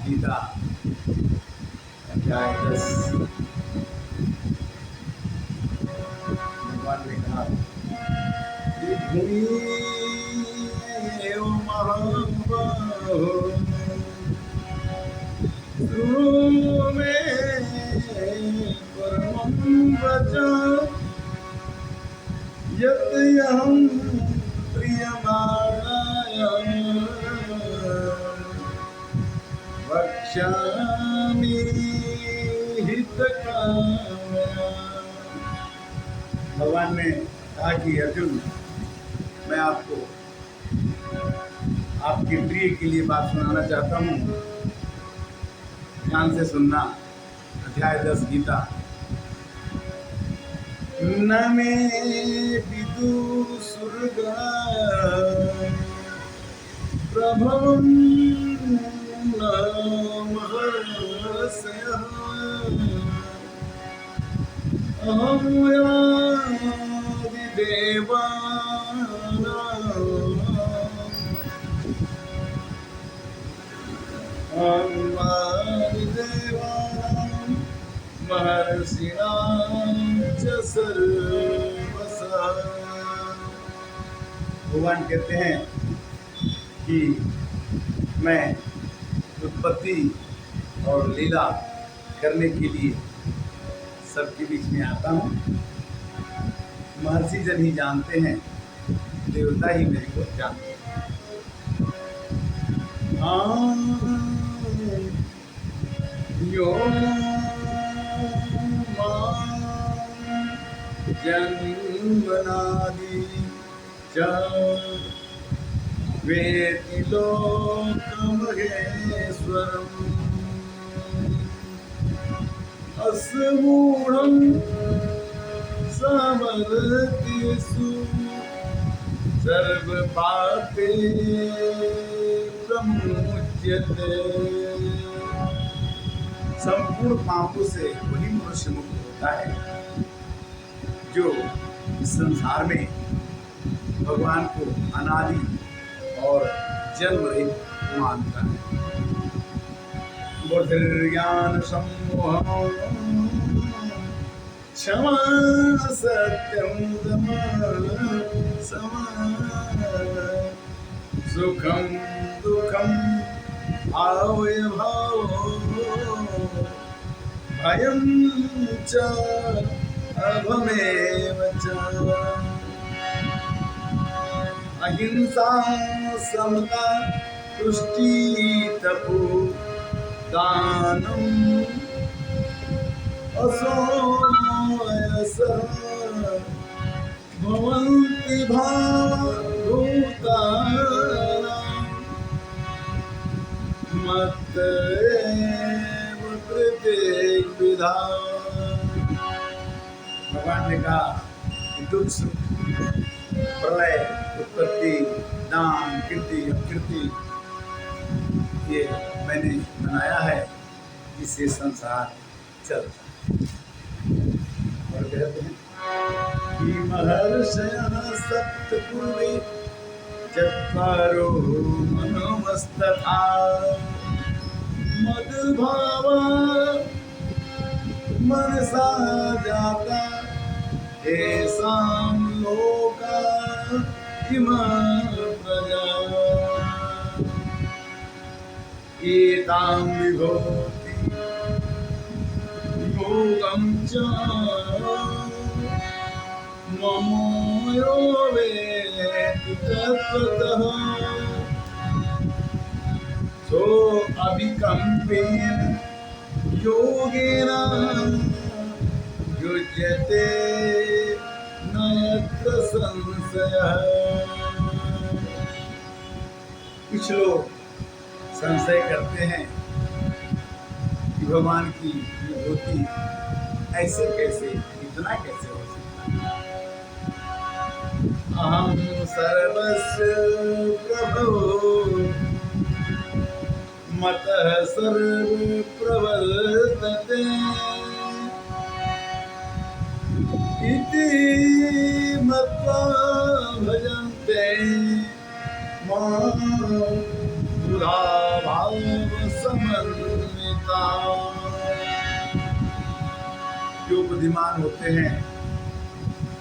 गीता अध्याय 10। भगवान ने कहा कि भूमिएव महाबाहो शृणु मे परमं वचः यदहं प्रियमाणाय वक्ष्यामि हितकामया। भगवान ने कहा कि अर्जुन, मैं आपको आपके प्रिय के लिए बात सुनाना चाहता हूँ। ध्यान से सुनना। अध्याय 10 गीता। न मे विदुसुरगणा प्रभवं न महर्षयः अहं आदिदेवानां महर्षिणां च सर्वशः। भगवान कहते हैं कि मैं उत्पत्ति और लीला करने के लिए सबके बीच में आता हूँ। महर्षि जन ही जानते हैं, देवता ही मेरे को जानते हैं। यो जन्मनादि च वेति लोकमहेश्वरम् असमूढं समवर्तिषु सर्वपापे प्रमुच्यते। संपूर्ण पापों से वही मनुष्य मुक्त होता है जो इस संसार में भगवान को अनादि और जन्म रहित मानता है। बुद्धिर्ज्ञान सम्मोहः क्षमा सत्यं दमः सुखं दुःखं आवयभावो भयं च अभमेव च अहिंसा समता तुष्टि तपो दानम् असोयसः भवन्ति भावभूतानां मत्तैव प्रत्येकविधा। भगवान ने कहा कि दुख सुख प्रलय उत्पत्ति दान कीर्ति अकीर्ति ये मैंने बनाया है, जिससे संसार चलता है। और कहते हैं कि महर्षयः सप्तपूर्वे चत्वारो मनवस्तथा मद्भावा मनसा जाता येषां लोका इमाः प्रजा एतां विभूति योगं च मम यो वेत्ति तत्त्वतः सो अभिकम्पेन योगेन युज्यते न यत्र संशयः। कुछ लोग संशय करते हैं कि भगवान की विभूति ऐसे कैसे, इतना कैसे हो सकता है। अहं सर्वस्य प्रभो मतः सर्वे प्रवर्तते इति मत्वा भजन्ते मां बुधा भाव समन्विता। जो बुद्धिमान होते हैं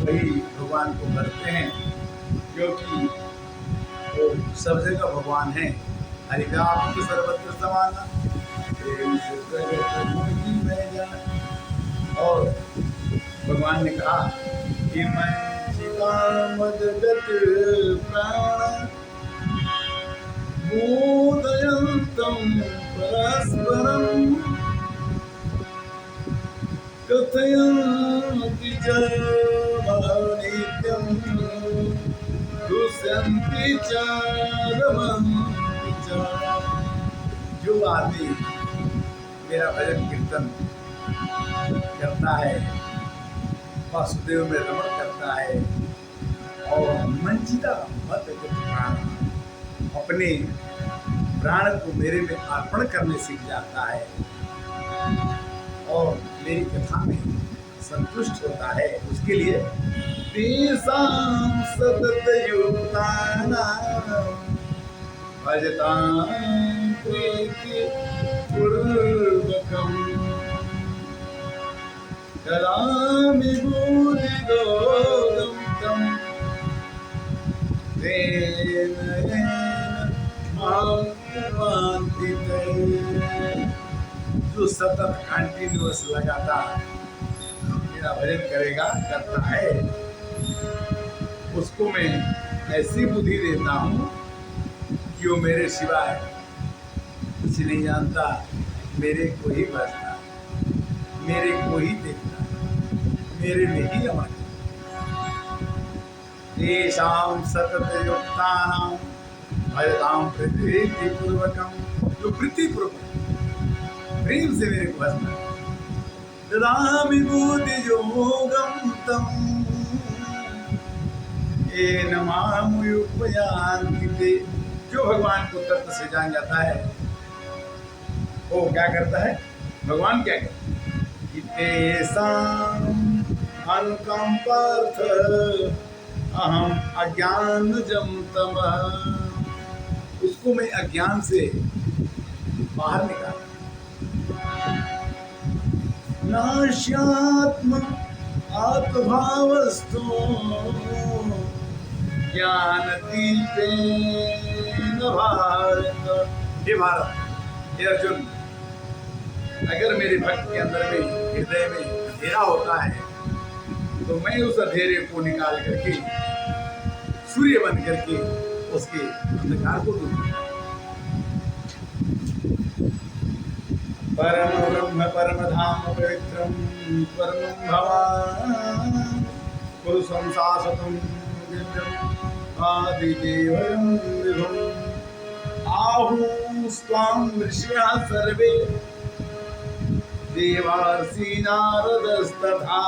वही भगवान को करते हैं, क्योंकि वो सब जगह भगवान है। हरिव्याप्त सर्वत्र समाना, प्रेम से प्रगट मोहि में जाना। और भगवान ने कहा कि मैं चितामदगत प्राण बोधयन्तं परस्परं कथयन्ति च नित्यं तुष्यन्ति च रमन्ति च। जो आदमी मेरा भजन कीर्तन करता है, वासुदेव में रमण करता है और मंजिता मत प्राण, अपने प्राण को मेरे में अर्पण करने सीख जाता है और मेरी कथा में संतुष्ट होता है, उसके लिए तेषां सतत युक्तानां भजतां प्रीति पूर्वकम् कदामि बुद्धिदोदं तं तेन जो सतत कंटिन्यूअस लगातार मेरा भजन करेगा, करता है, उसको मैं ऐसी बुद्धि देता हूँ कि वो मेरे सिवाय कुछ नहीं जानता, मेरे को ही बसता, मेरे को ही देखता, मेरे में ही रमण करता। तेषां सतत युक्तानां भजतां प्रीतिपूर्वकं, जो प्रीतिपूर्वक प्रेम से मेरे को भजना। ददामि बुद्धियोगं तं येन मां युपयान्ति ते। जो भगवान को तत्व से जान जाता है वो क्या करता है? भगवान क्या करता है? तेषां अनुकंपार्थ अहम अज्ञानजं तमः। उसको मैं अज्ञान से बाहर निकाल। नाश्यात्म आत्मभावस्तु ज्ञानदीपेन भारत। हे भारत, हे अर्जुन, अगर मेरे भक्त के अंदर में हृदय में अंधेरा होता है तो मैं उस अंधेरे को निकाल करके सूर्य बन करके उसके अंधकार को दूर करता। परम ब्रह्म परम धाम पवित्रम परमं भवान् पुरुषं शाश्वतं दिव्यम् आदिदेवं विभुम्। आहुस्त्वां ऋषयः सर्वे देवार्षि नारदस्तथा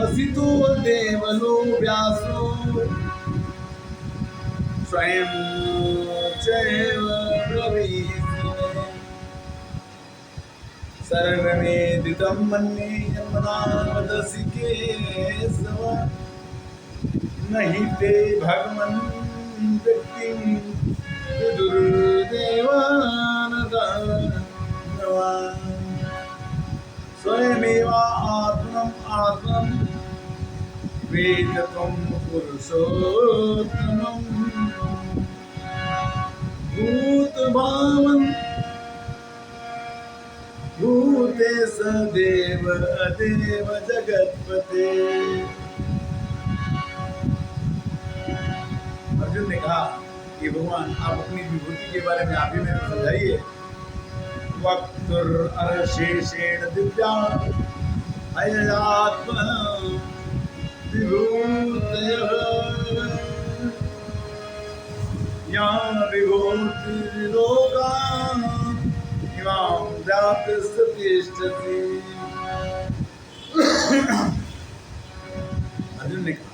असितो देवलो व्यासो स्वयं चैव ब्रवीति। सर्वमेदितं मन्ये यन्मनावदसि केशव, नहि ते भगवन् व्यक्तिं विदुर्देवानदानवा। स्वयमेवात्मनम् आत्मनं वेद त्वं पुरुषोत्तमम्। भूतभावन् भूते सदेव अदेव जगतपते। अर्जुन ने कहा कि भगवान आप अपनी विभूति के बारे में आप ही मेरे को समझाइए। वक्तुर्अशेषेण दिव्या अययात्मा विभूतयः या विभूतिर्लोकान् इमां व्याप्य तिष्ठति। अर्जुन ने कहा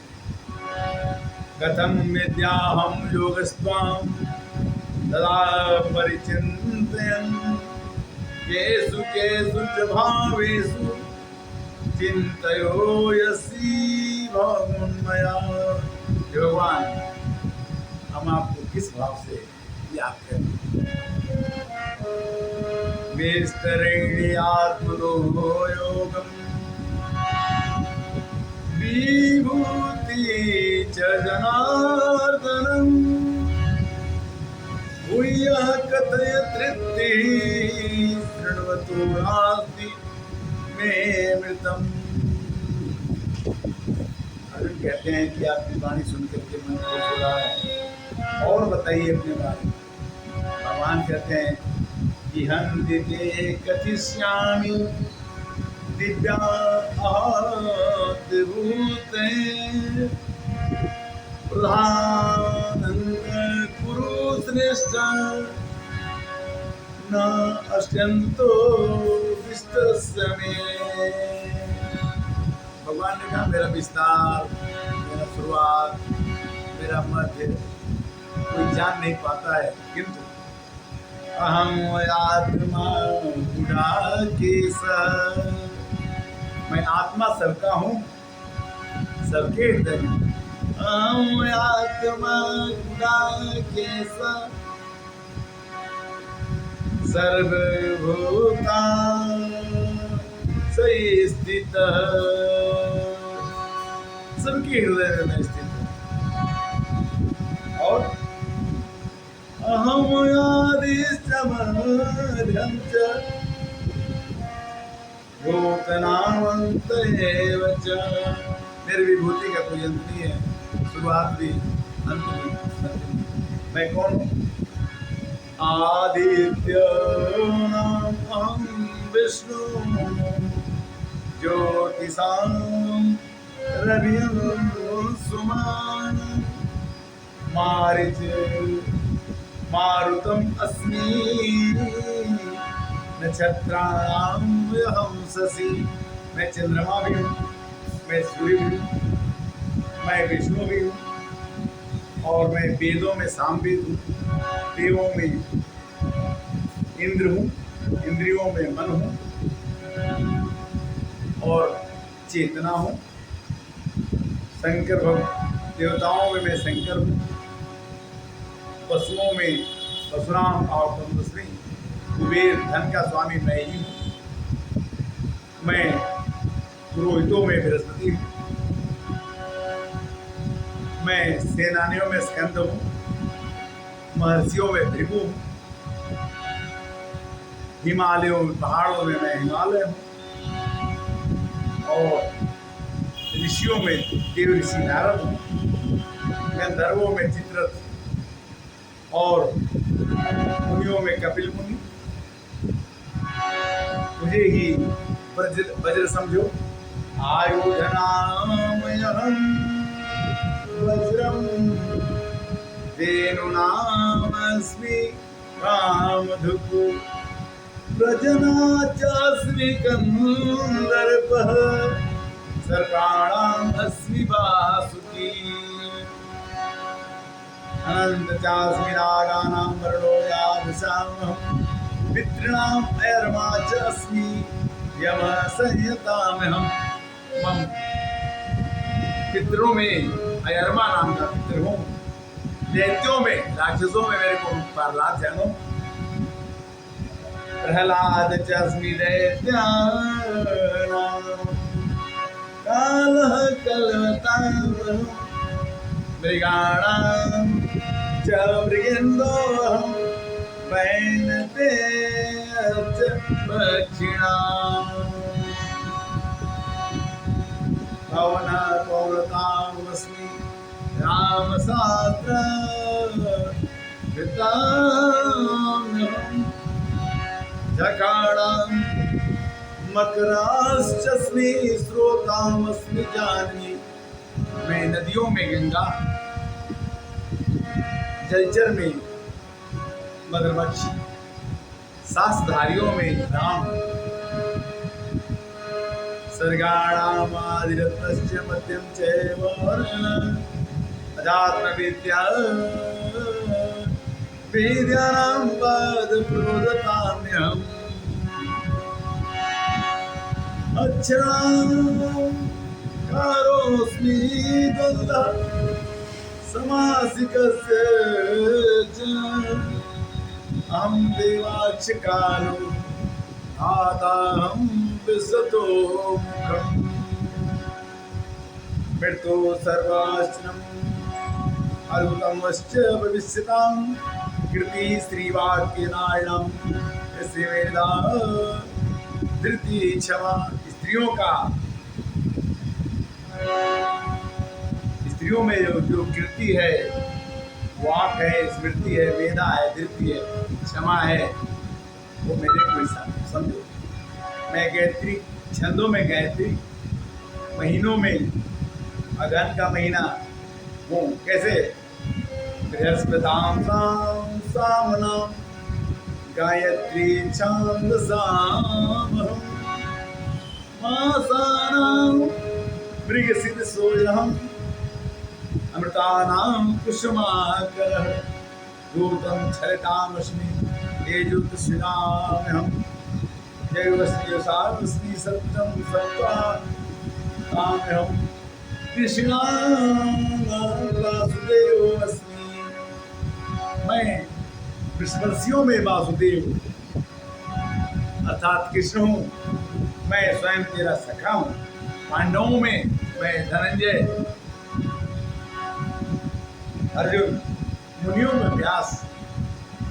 कथं विद्याहं योगस्त्वां तदा परिचिन्तयन् केषु केषु च भावेषु चिन्तयोऽसि भगवन्मया। भगवान हम आपको किस भाव से याद करें? विस्तरेणि आत्मनो योगम् विभूति च जनार्दनम् भूयः कथय तृप्तिः शृण्वतो नास्ति मे मृतम्। अर्जुन कहते हैं कि आपकी वाणी सुन करके मन खुश हो रहा है, और बताइए अपने बारे में। भगवान कहते हैं कि हम दिव्य कथिष्यामि दिव्या अद्भुते प्रधानंद कुरु श्रेष्ठ न अत्यंतो विस्तरस्य मे। भगवान ने कहा मेरा विस्तार, मेरा शुरुआत, मेरा मध्य कोई जान नहीं पाता है, किंतु अहम आत्मा गुडाकेश, मैं आत्मा सबका हूँ, सबके हृदय में। अहम आत्मा गुडाकेश सर्वभूता सही स्थित, सबके हृदय में स्थित हूँ। और अहम आदिश्च मध्यम च भूतनामंत एव च, मेरी विभूति का कोई अंत नहीं है, शुरुआत भी अंत भी। मैं कौन हूँ? आदित्य नाम विष्णु ज्योतिषां रविं सुमान मारीच मारुतम अस्मि नक्षत्राणां अहं शशि, मैं चंद्रमा भी हूँ, मैं सूर्य भी हूँ, मैं विष्णु भी हूँ, और मैं वेदों में सामवेद हूँ, देवों में इंद्र हूँ, इंद्रियों में मन हूँ, और चेतना हूँ। शंकर भक्त देवताओं में मैं शंकर हूँ, पशुओं में परशुराम और ब्रह्मश्री, कुबेर धन का स्वामी मैं ही हूँ। मैं पुरोहितों में बृहस्पति हूँ, मैं सेनानियों में स्कंद हूँ, महर्षियों में भृगु हूँ, हिमालयों में पहाड़ों में मैं हिमालय हूँ, और ऋषियों में देव ऋषि नारद हूँ, गंधर्वों में चित्ररथ, और मुनियों में कपिल मुनि। मुझे ही वज्र समझो। आयुधनामयहं वज्रं वेणुनामस्मि कामधुक् व्रजनाचास्मि कन्दर्पः सर्पाणाम् अस्मि वासुकी अनंत चास्मि नागानां वर्णो यादृशामहं पितॄणाम् अयर्मा च अस्मि यमः संयतामहं। मम पितरों में अयर्मा नाम का पितर हूँ, दैत्यों में राक्षसों में मेरे को प्रहलाद जानो। प्रहलाद च अस्मि दैत्यानां कालः कल्वतामहं मृगाणां च मृगेन्दोऽहं वैनते च पक्षिणाम् पवनपौरतामस्मि रामशास्त्रकृताम्यहं झकाणां मकराश्चस्मि स्रोतामस्मि जाह्नवी। मैं नदियों में गंगा, जलचर में मगरमच्छ, सासधारियों में राम, सर्गाणामादिरत्नश्च मध्यम चैव अजातविद्या वेद्यानां पदप्रोदताम्यहम् अक्षराकारोऽस्मि द्वन्द्वः समासिकस्य च अहं देवाच्च कालो आदाहं विसतो मुखम् मृतो सर्वाश्रम अद्भुतं वश्च भविष्यतां कृति श्रीवाक्यनारायणं यस्य वेदा धृति क्षमा। स्त्रियों में जो कीर्ति है, वाक है, स्मृति है, वेदा है, धृति है, क्षमा है, वो मेरे कोई समझो। मैं गायत्री छंदों में गायत्री, महीनों में अगहन का महीना हूँ। कैसे? बृहस्पतां साम सामनाम गायत्री छांदसामहम् मासानां मृगशिरसोऽहम् अमृतानां कुसुमाकरः दूतं छलितामस्मि तेजोतस्विनाम्यहम् जैवस्मि सारस्मि सत्यं सत्त्वाम्यहम् कृष्णावासुदेवोऽस्मि। मैं वृषपर्षियों में वासुदेव अर्थात कृष्ण हूँ। मैं स्वयं तेरा सखा हूँ। पांडवों में मैं धनंजय, अर्जुन, मुनियों में व्यास,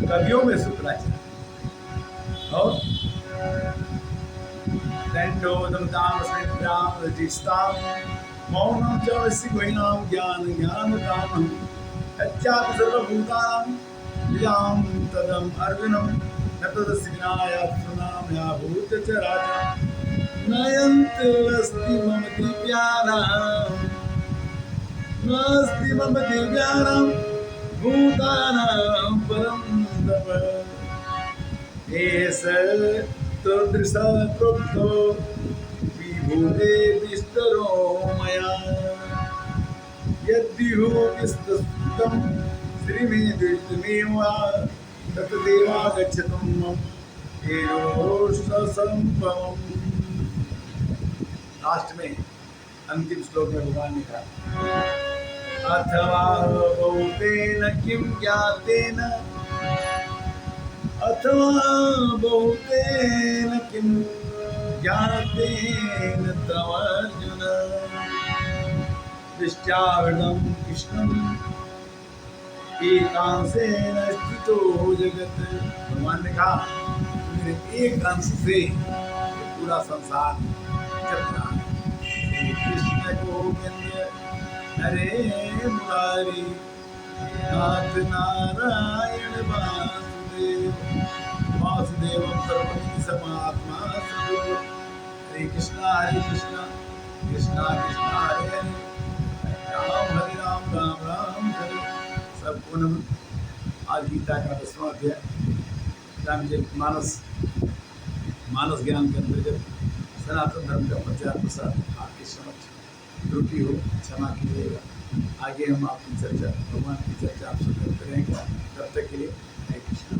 कवियों में शुक्राचार्य और मौनम च वैश्विनां ज्ञानदानम् यच्चापि सर्वभूतानां विद्यां तदम् अर्जुनं न तदस्य विनायात्मनामया भूतचराचरं नयन्त्यस्ति मम दिव्यानां भूतानां परं तप एष तदृशः प्रोक्तो विभूते विस्तरो मया यद्विभूतिस्ततं श्रीमेद्विष्टमेव ततदेवागच्छतं मम तेजोसंभवम्। लास्ट में अंतिम श्लोक में भगवान ने कहा अथवा बहुतेन किं ज्ञातेन अथवा बहुतेन किं ज्ञातेन तव अर्जुन दृष्ट्यावृतं कृष्णम् एकांशेन स्थितो जगत्। भगवान ने कहा मेरे एक अंश से पूरा संसार चल रहा है। कृष्ण गोविंद हरे मुरारी नाथ नारायण वासुदेव वासुदेवं सर्वमिति समात्मा सद्गुरु। हरे कृष्णा कृष्णा कृष्णा हरे हरे हरे राम राम हरे। सबको नमन। आज गीता का 10वां अध्याय रामचरित मानस ज्ञान के अंतर्गत सनातन धर्म का प्रचार प्रसार आपके समक्ष त्रुटि हो क्षमा कीजिएगा। आगे हम आपकी चर्चा भगवान की चर्चा आपसे करते रहेंगे। तब तक के लिए हरे कृष्ण।